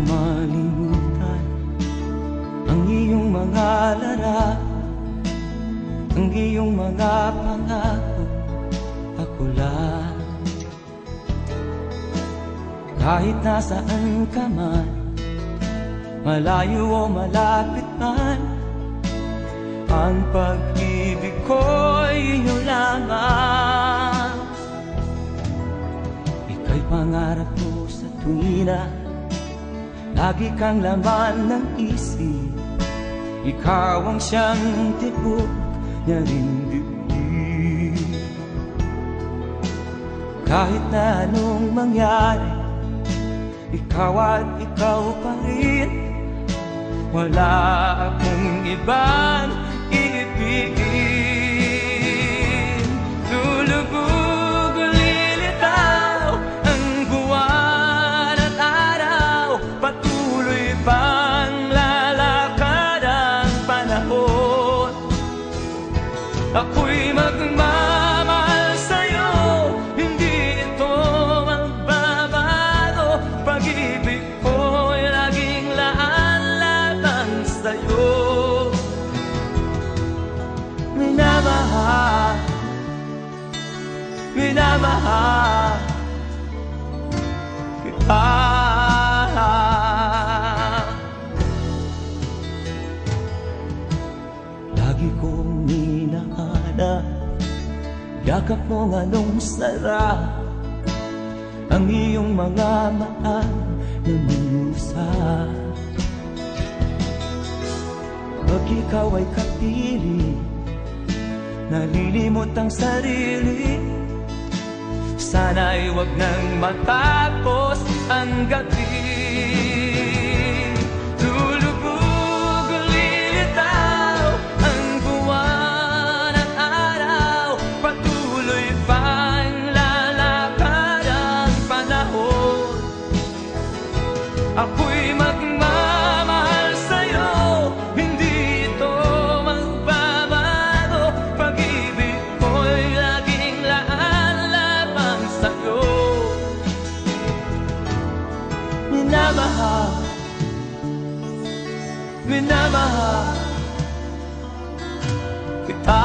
malimutan ang iyong mga larawan, ang iyong mga pangako. Ako lang, kahit nasaan ka man, malayo o malapit man, ang pag-ibig ko'y iyong lamang. Ika'y pangarap ko sa tuwina, lagi kang laman ng isip. Ikaw ang siyang tibok niya rin dibdib. Kahit na anong mangyari, ikaw at ikaw pa rin. Wala akong ibang iibigin. Lulubog o lilitaw ang buwan at araw, patuloy pang lalakad ang panahon. Ako'y magmamahal sa'yo, hindi ito magbabago. Pag-ibig ko'y laging laan lamang sa'yo. Minamahal, minamahal kita. Lagi kong minahana, yakap mong anong sarap, ang iyong mga maan na musa. Pag ikaw ay kapili, nalilimot ang sarili. Sana'y wag nang matapos ang gabi. Lulubog o lilitaw ang buwan at araw, patuloy pang lalakad ang panahon. Ako'y magmamahal sa'yo, hindi ito magbabago. Pag-ibig ko'y laging laan lamang sa'yo. Minamahal, minamahal kita.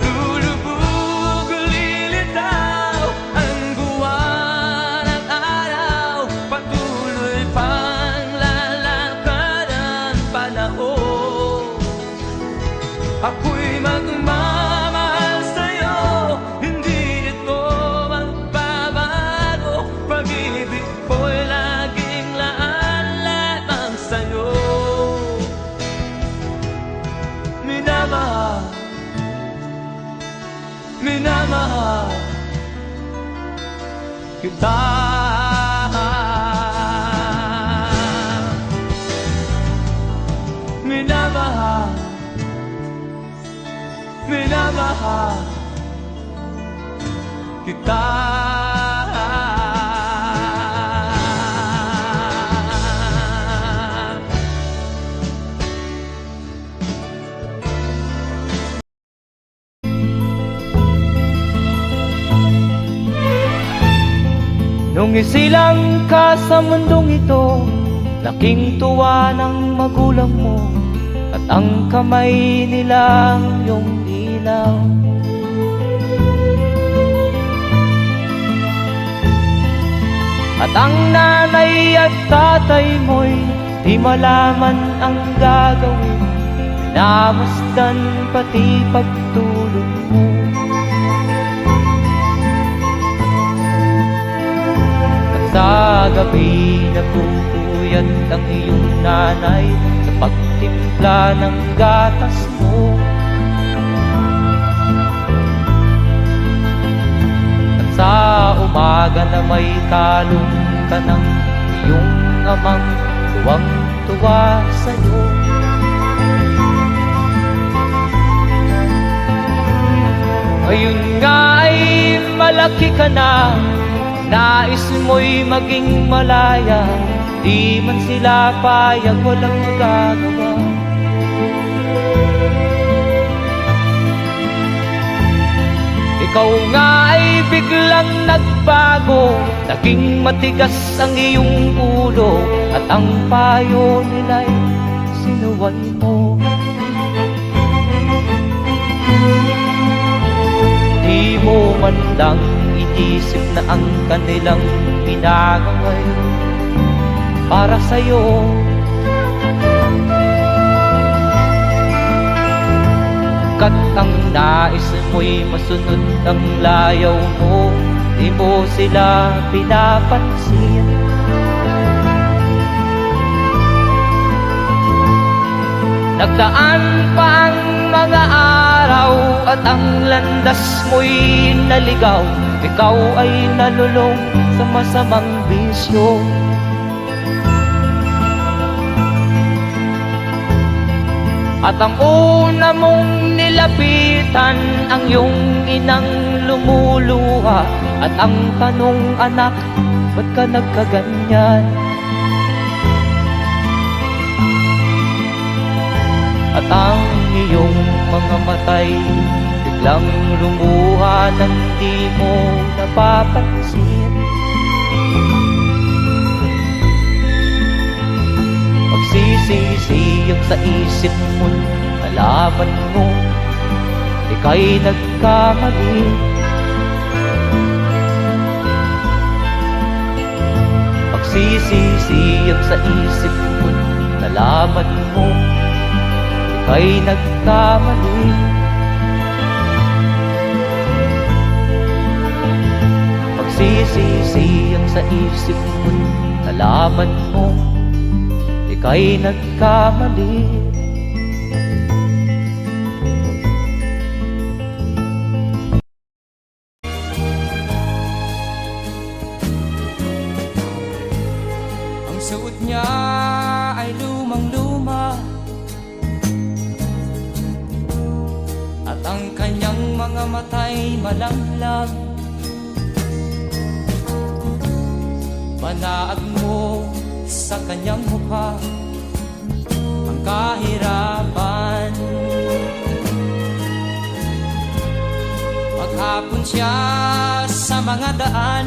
Lulubog o lilitaw ang buwan at araw, patuloy pang lalakad ang panahon. Ako'y magmamahal sa'yo, hindi ito magbabago. Pag-ibig ko'y laging laan lamang sa'yo. Minamahal, minamahal kita. Minamahal, minamahal kita. Nung isilang ka sa mundong ito, laking tuwa ng magulang mo, at ang kamay nilang iyong ilaw. At ang nanay at tatay mo'y di malaman ang gagawin, namasdan pati pagtulog mo. At sa gabi napupuyat ang iyong nanay sa pagtimpla ng gatas mo. At sa umaga na may kalong ka ng iyong amang tuwang-tuwa sa'yo. Ngayon nga ay malaki ka na, nais mo'y maging malaya, di man sila payag, walang magagawa. Ikaw nga ay biglang nagbago, naging matigas ang iyong ulo, at ang payo nila'y sinuway mo. Di mo man lang inisip na ang kanilang pinagangay para sa'yo. Kat ang nais mo'y masunod ang layaw mo, di mo sila pinapansin. Nagdaan pa ang mga araw at ang landas mo'y naligaw, ikaw ay nalulong sa masamang bisyo. At ang una mong nilapitan, ang iyong inang lumuluha, at ang tanong, anak, ba't ka nagkaganyan? At ang iyong mga matay biglang lumuha nang di mo napapansin. Magsisisiyag sa isip mo, nalaman mo ika'y nagkamali. Magsisisiyag sa isip mo, nalaman mo ika'y nagkamali. Magsisisiyag sa isip mo, nalaman mo ika'y nagkamali. Ang suot niya ay lumang-luma, at ang kanyang mga mata'y malamlam. Manaag mo sa kanyang mukha ang kahirapan. Maghapon siya sa mga daan,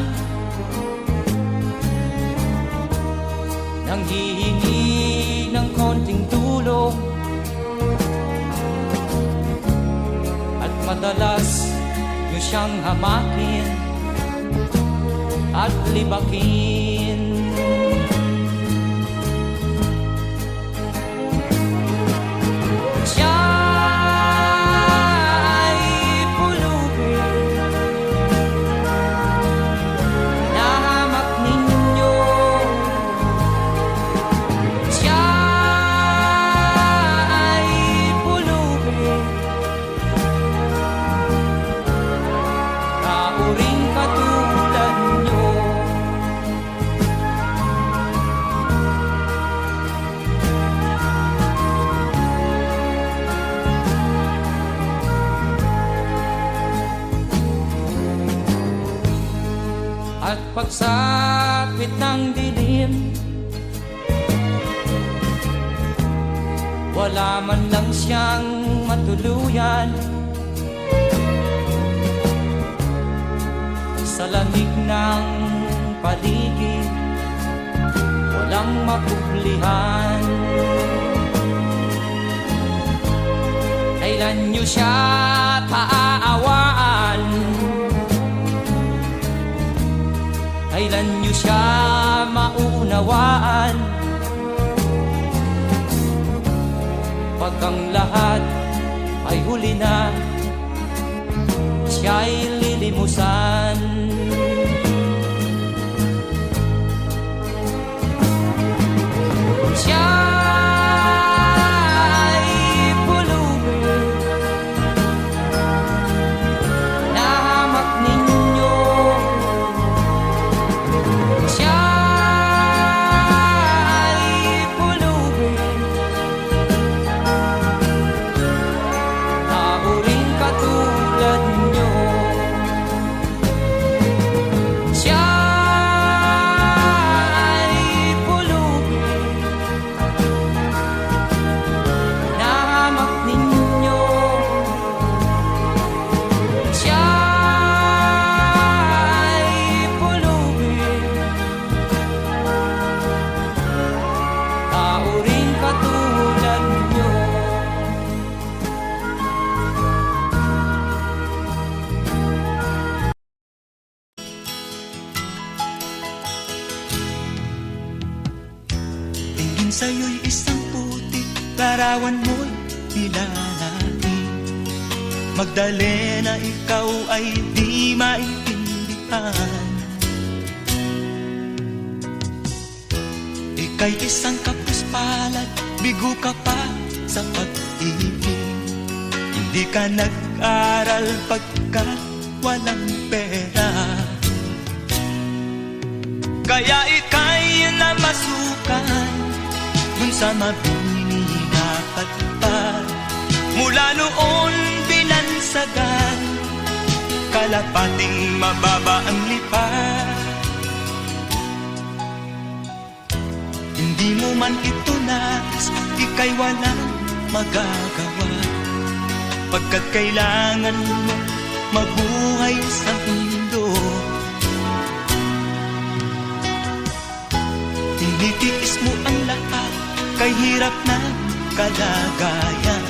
nanghihingi ng konting tulong, at madalas niyo siyang hamakin at libakin. Siya ay pulubin, nahamak ninyo. Siya ay pulubin, kauring katulad nyo. At pagsapit ng dilim, wala man lang siyang matuluyan. Sa lamig ng paligid, walang mapublihan. Kailan niyo siya paaawaan? Kailan niyo siya maunawaan? Pag ang lahat ay huli na, siya'y lilimusan. Siya ay pulubin, nahamak ninyo. Siya ay pulubin, nauring katulad nyo. Siya ay pulubin, sa'yo'y isang putik, larawan mo'y nilalaki. Magdalena, ikaw ay di maintindihan. Ika'y isang kapuspalad, bigo ka pa sa pag-ibig. Hindi ka nag-aral pagkat walang pera, kaya ika'y namasukan dun sa mabini na patpad. Mula noon binansagan, kalapating mababa ang lipad. Hindi mo man ito nais, ika'y walang magagawa, pagkat kailangan mo mabuhay sa mundo. Tinitiis mo ang lahat, kay hirap na kalagayan.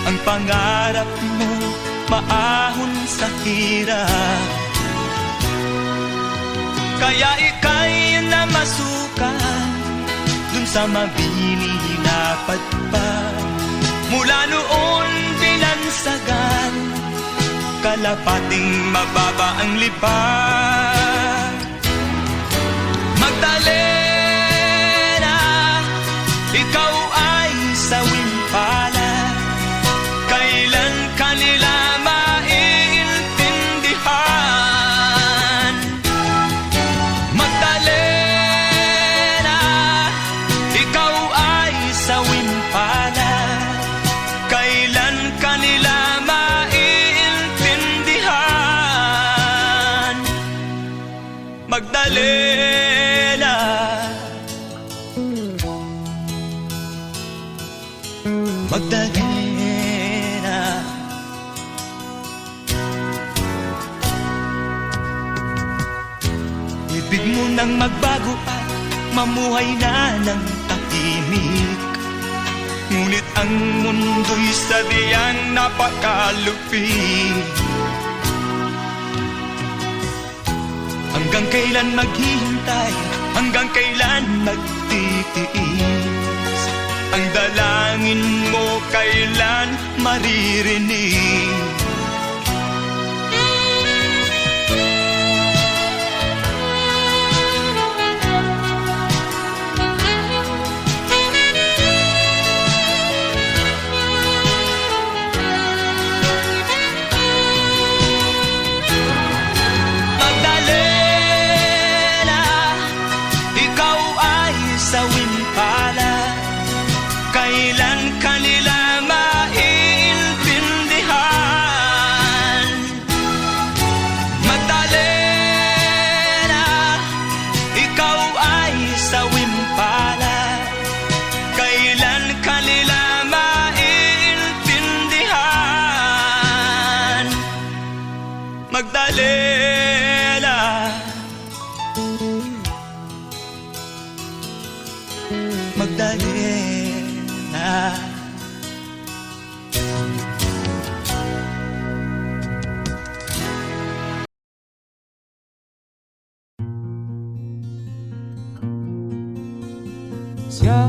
Ang pangarap mo maahon sa hirap, kaya ika'y namasukan dun sa mabini na patpad. Mula noon binansagan, kalapating mababa ang lipad. Magdalena, ikaw ay sawing palad, kailan kanila maiintindihan? Magdalena, ikaw ay sawing palad, kailan kanila Magdalena. Magdalena, ibig mo nang magbago at mamuhay na ng tahimik. Ngunit ang mundo'y sadyang napakalupit. Hanggang kailan maghihintay, hanggang kailan magtitiis? Ang dalangin mo kailan maririnig? Kailan kanila maiintindihan? Magdalena, ikaw ay sawing palad, kailan kanila maiintindihan? Magdalena, Magdalena. Siya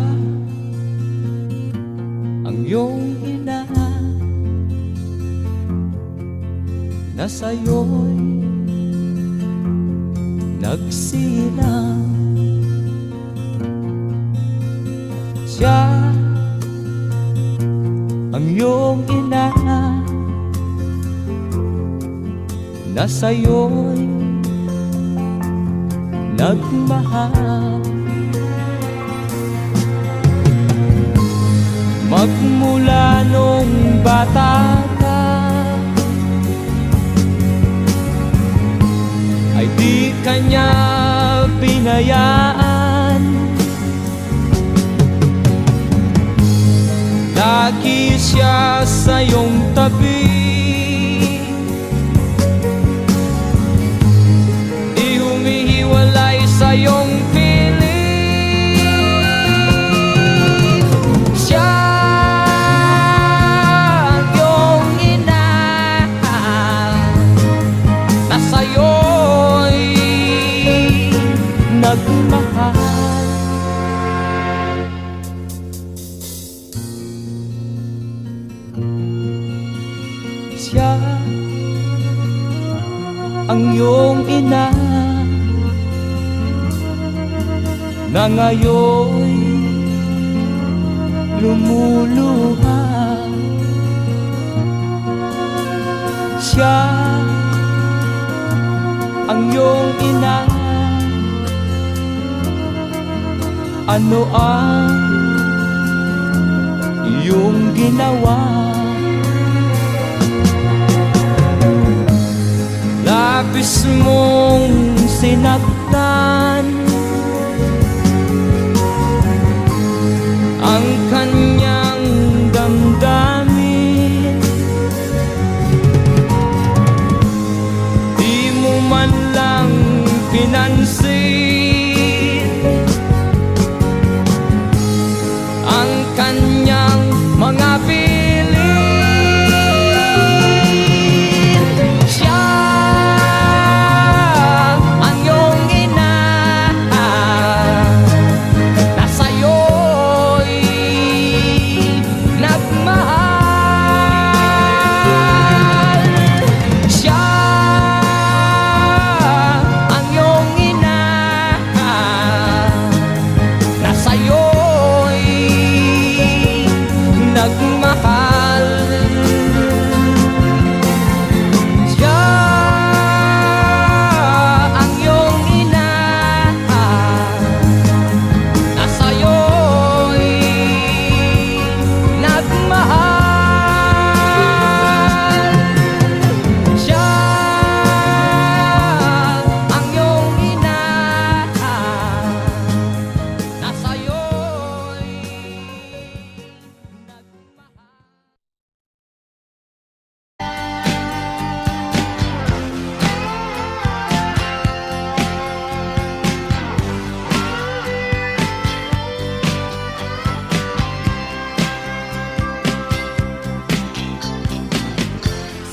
ang iyong ina na sa'yo'y nagsilang. Siya ang iyong ina na sa'yo'y nagmahal. Magmula nung bata ka ay di kanya binayaan. Lagi siya sa iyong tabi, di humihiwalay sa iyong piling. Siya ang iyong ina na sa'yo'y nagmahal. Siya ang iyong ina na ngayon lumuluha. Siya ang iyong ina. Ano ang iyong ginawa? Labis mong sinaktan ang kanyang damdamin. Di mo man lang pinansin ang kanyang mga bilin. Siya ang iyong ina na sa'yo'y nagmahal. Siya ang iyong ina na sa'yo'y nagmahal. Siya ang iyong ina na sa'yo'y nagmahal. Siya ang iyong ina na sa'yo'y nagmahal.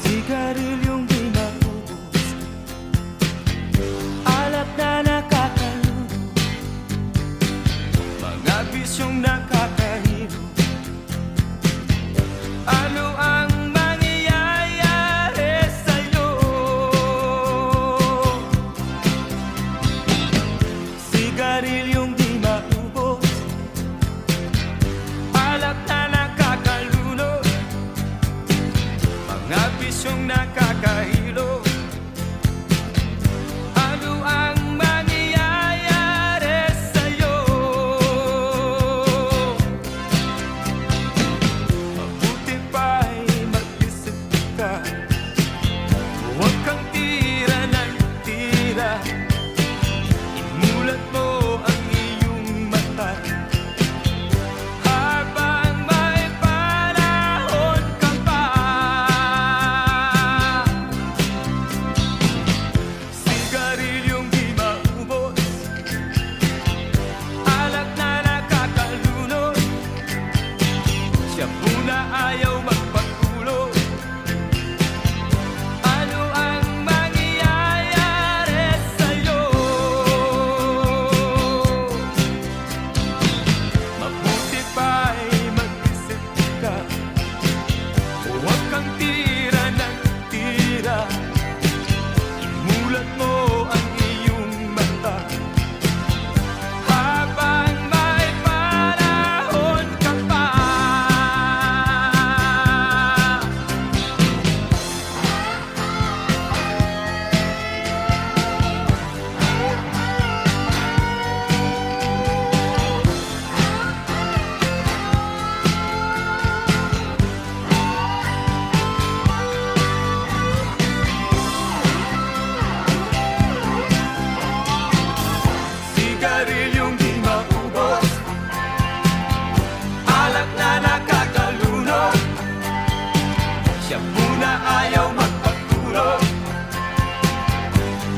Sigarilyong di maubos, alak na nakakalubo, mga bisyong nakakahilo. Ano ang mangyayari sa'yo? Sigarilyong di maubos, alak na nakakalunod, mga bisyong nakakahilo. Ano ang mangyayari sa'yo? Mabuti pa'y mag-isip ka, huwag kang tira ng tira. Imulat mo ang iyong mata habang may panahon ka pa. Sigarilyong di maubos, alak na nakakalunod, siya muna ayaw magpagulo. Ano ang mangyayari sa'yo? Mabuti pa'y mag-isip ka, huwag kang tira ng tira. Imulat mo ang iyong mata habang may panahon ka pa. Sigarilyong di maubos, alak na nakakalunod, siya muna ayaw magpagtulog.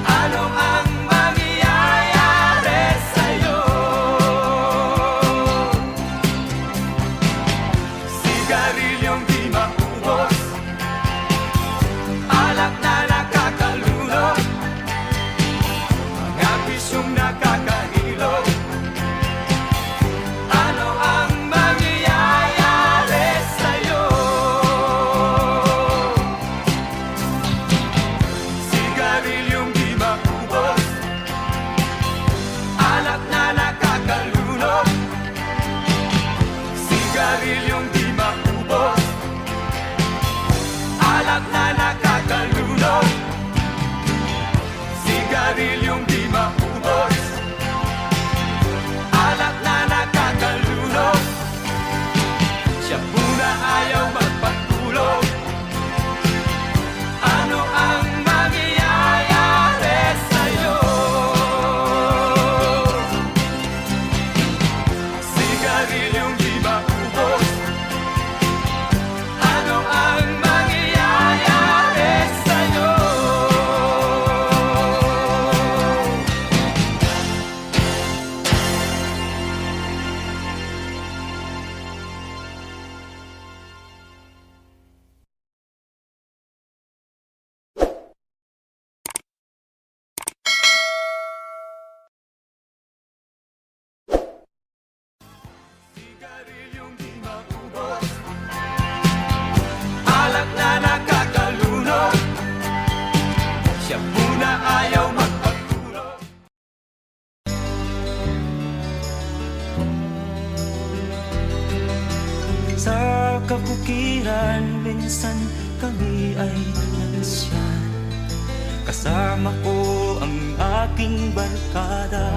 Ano ang mangyayari sa'yo? Sigarilyong di maubos, alak na nakakalunod, mga bisyong nakakahilo. Ano ang mangyayari sa'yo? alak na nakakalunod, siya muna ayaw magpatulog. Sa kabukiran, minsan kami ay nalasyan. Kasama ko ang aking barkada.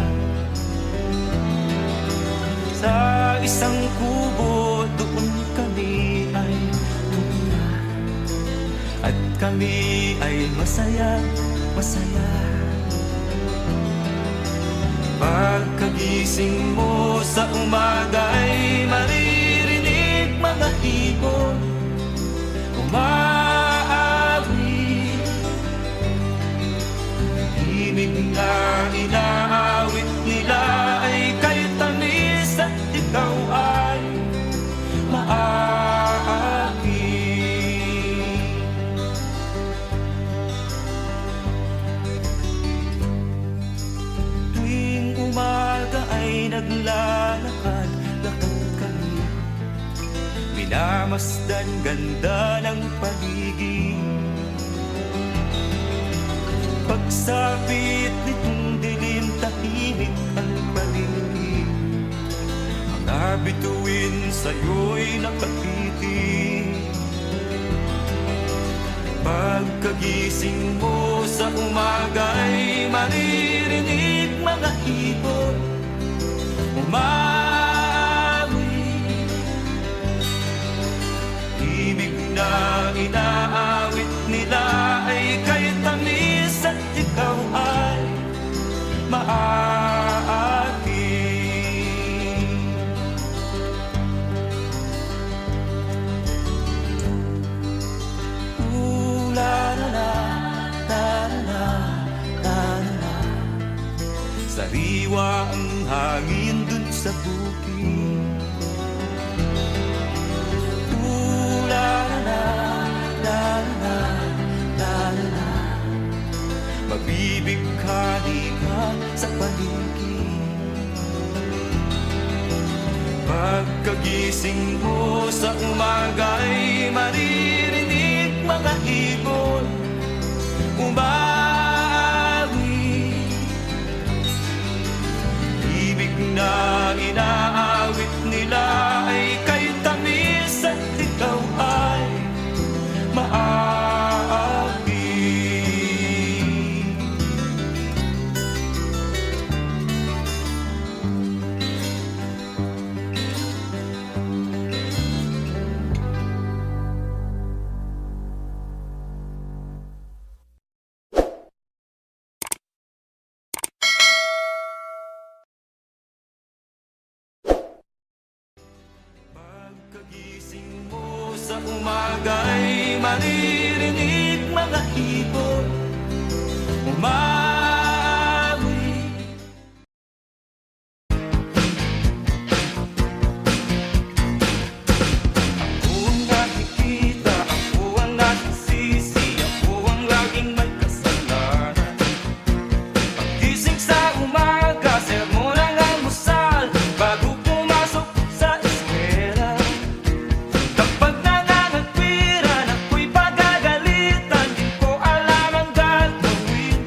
Sa isang kubo, doon kami ay tumira. At kami ay masaya, masaya. Pagkagising mo sa umaga ay maririnig mga ibon umaawi. Himig na inaawit nila ay kay tamis at ikaw ay maaaki. Tuwing umaga ay naglalakad-lakad kami, minamasdan ganda ng paligid. Pagsapit nitong dilim, tahimik ang paligid. Mga bituin sa'yo'y nakatitig. Pagkagising mo sa umaga'y maririnig mga ibon umawi. Ibig na inaawit nila ay kay tamis at ikaw ay maaaki. Sariwa ang hangin dun sa bukid. Mabibighani ka sa paligid. Pagkagising mo sa umaga'y maririnig mga ibon umawi. Ibig na inaawit nila ay kay tamis at ikaw ay maaaki. Pagkagising mo sa umaga'y maririnig mga ibon umawi. Ako ang nakikita, ako ang nasisisi, ako ang laging may kasalanan. Paggising sa umaga, sermon ang almusal bago pumasok sa eskwela. Kapag nangangagpiran, ako'y pagagalitan, di ko alam ang gagawin.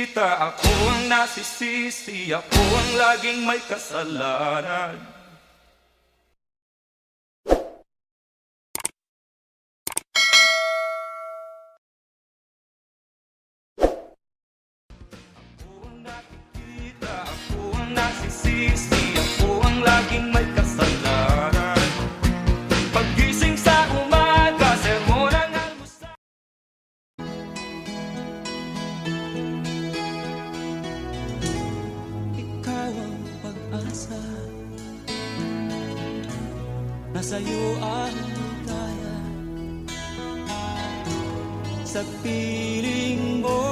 nakikita, ako ang nasisisi, ako ang laging may kasalanan. Ako ang nakikita, ako ang nasisisi, ako ang laging may kasalanan. Paggising sa umaga, sermon ang almusal. Ikaw ang pag-asa, nasa'yo ang ligaya. Sa piling mo,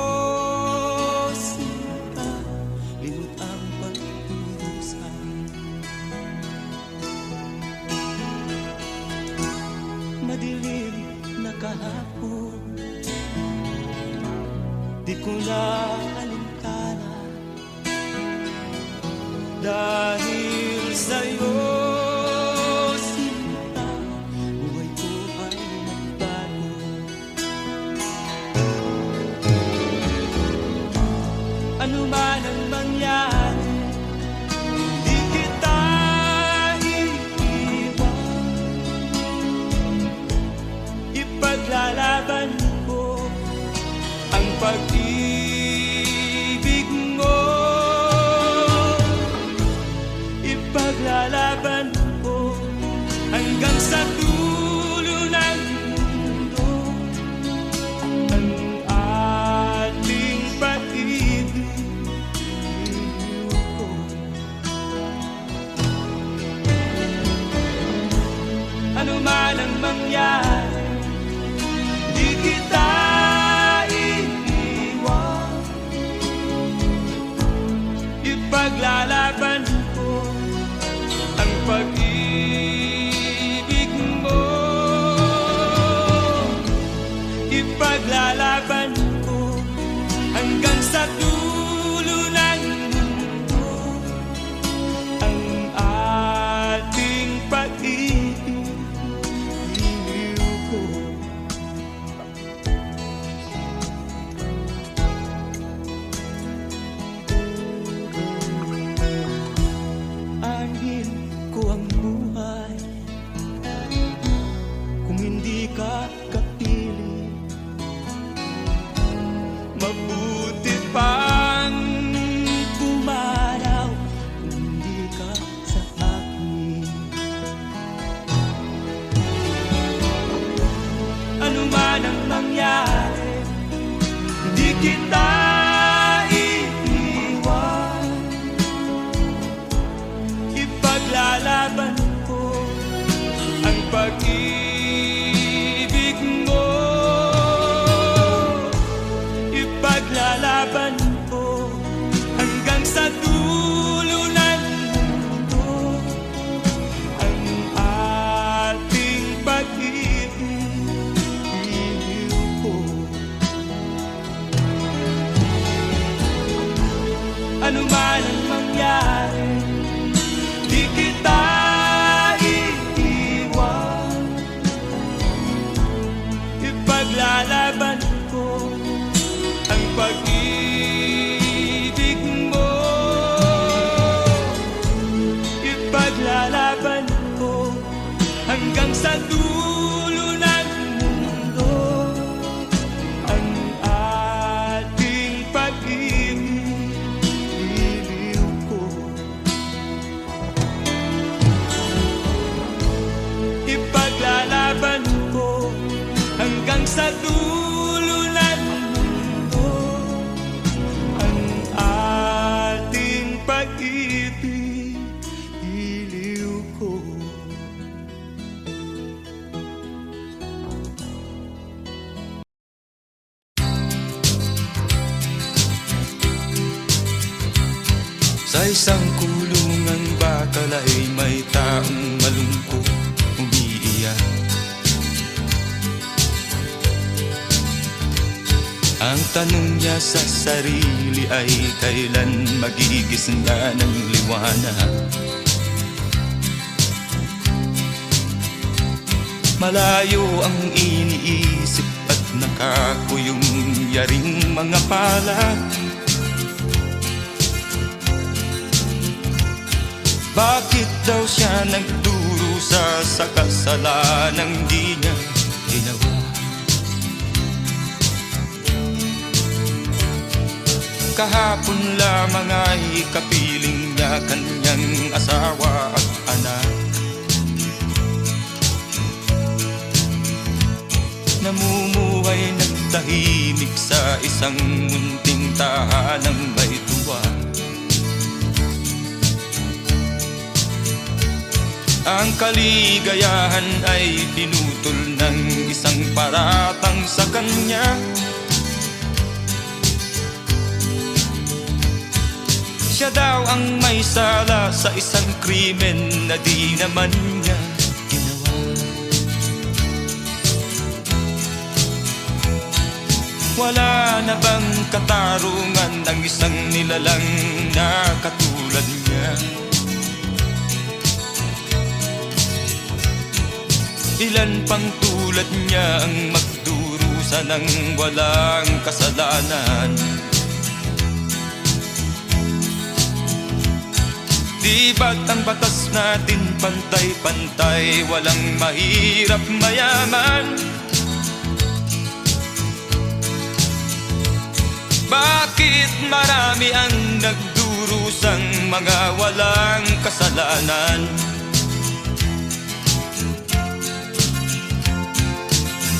sinta, limot ang pagdudusa. Madilim na kahapon, di ko na alintana. Dahil sa'yo, sinta, buhay ko ay nagbago. Ano man ang mangyari, di kita iiwan. Ipaglalaban ko ang pag-ibig mo. Ipaglalaban ko hanggang sa dulo ng mundo ang ating pag-ibig ko. Ano man ang mangyari, di kita iiwan. Ipaglalaban ko ang pag-ibig mo. Ipaglalaban ko hanggang sa dulo ng mundo ang ating pag-ibig ko. Aanhin ko ang buhay kung hindi ka kapili. Mabuti pang pumaraw kung hindi ka sa akin. Ano man ang mangyari, di kita iiwan. Ipaglalaban ko ang pag-ibig mo. Ipaglalaban ko hanggang sa dulo ng mundo ang ating pag-ibig ko. Ano man ang mangyari, di kita iiwan. Ipaglalaban ko ang pag-ibig mo. Ipaglalaban ko hanggang sa dulo ng mundo ang ating pag-ibig ko. Ipaglalaban ko hanggang sa dulo ng mundo ang ating pag-ibig ko. Sa isang kulungan bakal ay may taong malungkot umiiyak. Ang tanong niya sa sarili ay kailan magigising na ng liwanag. Malayo ang iniisip at nakakuyong yaring mga palad. Bakit daw siya nagdurusa sa kasalanang di niya ginawa? Kahapon lamang ay kapiling niya kanyang asawa at anak. Namumuhay nagtahimik sa isang munting tahanang may tuwa. Ang kaligayahan ay pinutol ng isang paratang sa kanya. Siya daw ang may sala sa isang krimen na di naman niya ginawa. Wala na bang katarungan ang isang nilalang na katulad niya? Ilan pang tulad niya ang magdurusa ng walang kasalanan? Di ba't ang batas natin pantay-pantay, walang mahirap mayaman? Bakit marami ang nagdurusang mga walang kasalanan?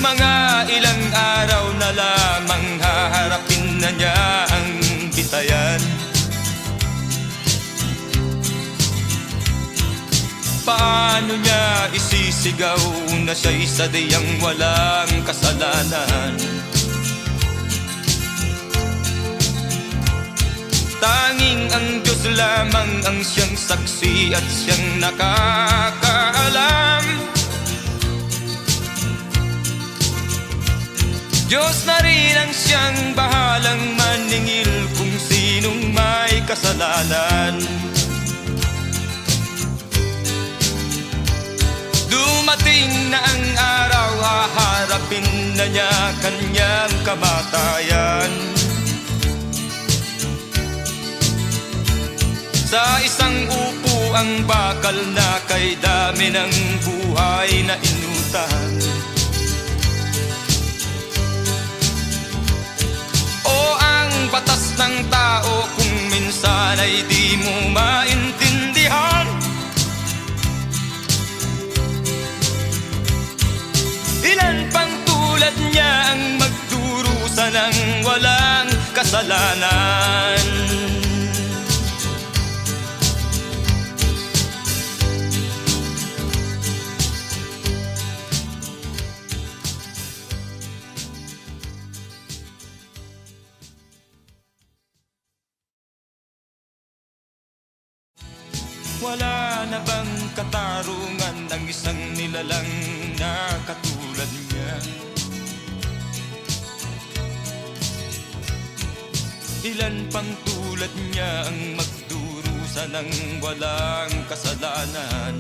Mga ilang araw na lamang haharapin na niya ang bitayan. Paano niya isisigaw na siya'y sadyang walang kasalanan? Tanging ang Diyos lamang ang siyang saksi at siyang nakakaalam. Diyos na rin ang siyang bahalang maningil kung sinong may kasalanan. Dumating na ang araw, haharapin na niya kanyang kamatayan. Sa isang upo ang bakal na kay dami ng buhay na inutang. O ang batas ng tao kung minsan ay di mo maintindihan. Ilan pang tulad niya ang magdurusa ng walang kasalanan? Wala na bang katarungan ang isang nilalang na katulad niya? Ilan pang tulad niya ang magdurusa ng walang kasalanan?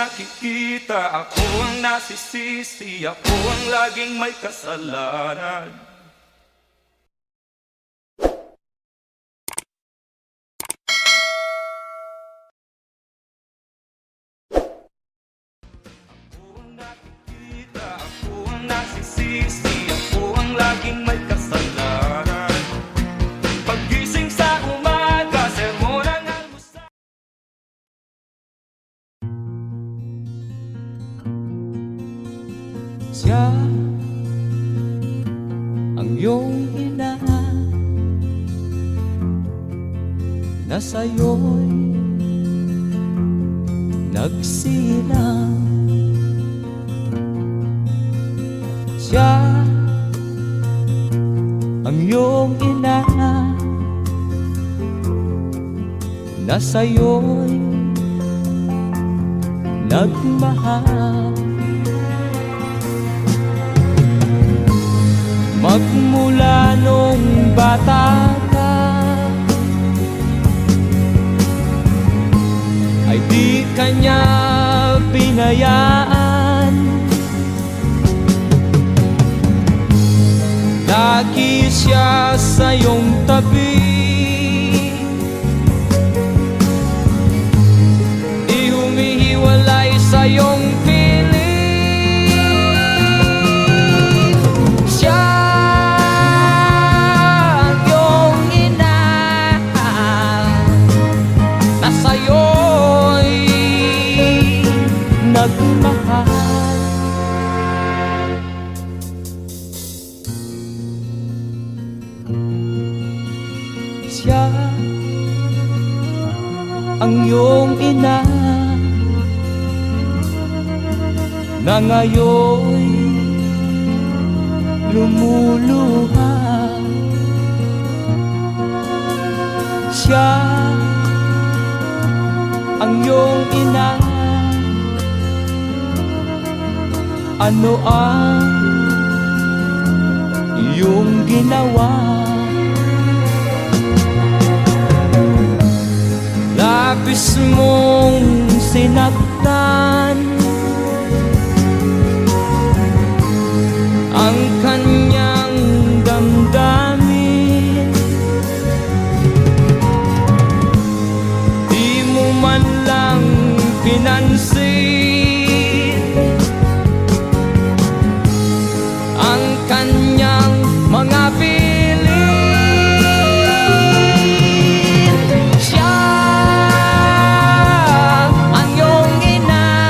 nakikita, ako ang nasisisi, ako ang laging may kasalanan. Ako ang nakikita, ako ang nasisisi, ako ang laging may kasalanan. Paggising sa umaga, sermon ang almusal. Siya ang iyong ina na sa'yo'y nagsilang. Siya ang iyong ina na sa'yo'y nagmahal. Magmula nung bata ka ay di kanya binayaan. Lagi siya sa iyong tabi, di humihiwalay sa iyong piling. Siya ang iyong ina na sa'yo'y nagmahal. Siya ang iyong ina na ngayon'y lumuluha. Siya ang iyong ina, ano ang iyong ginawa? Labis mong sinaktan ang kanyang damdamin. Di mo man lang pinansin ang kanyang mga piling. Siya ang iyong ina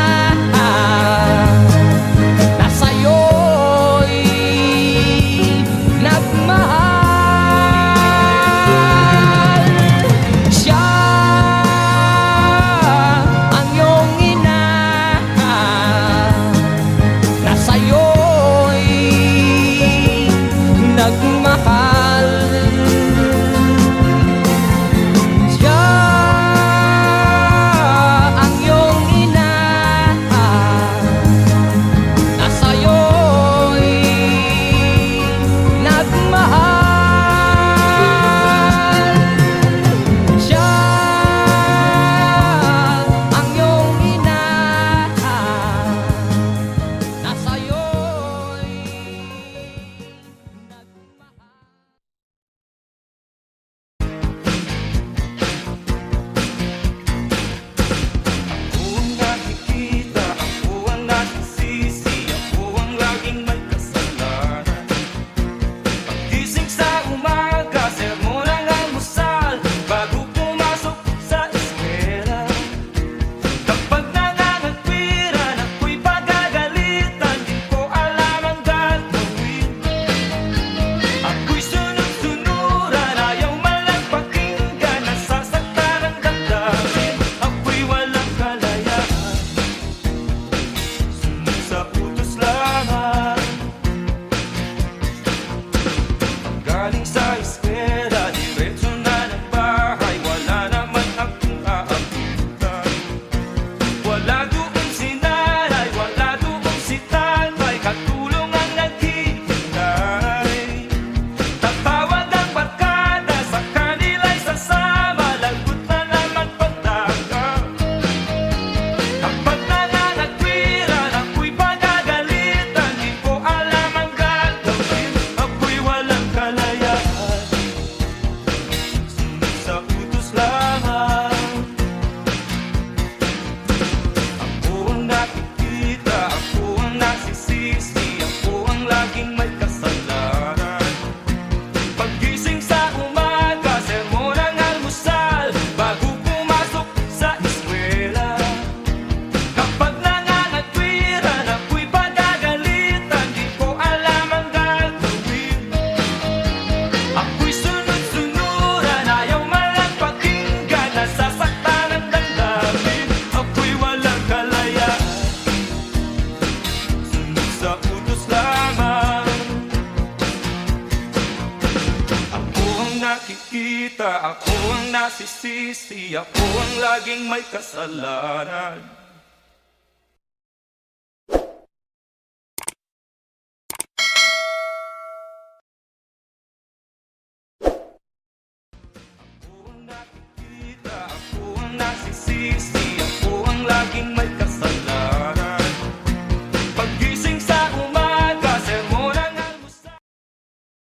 nakikita, ako ang nasisisi, ako ang laging may kasalanan. Ako ang nakikita, ako ang nasisisi,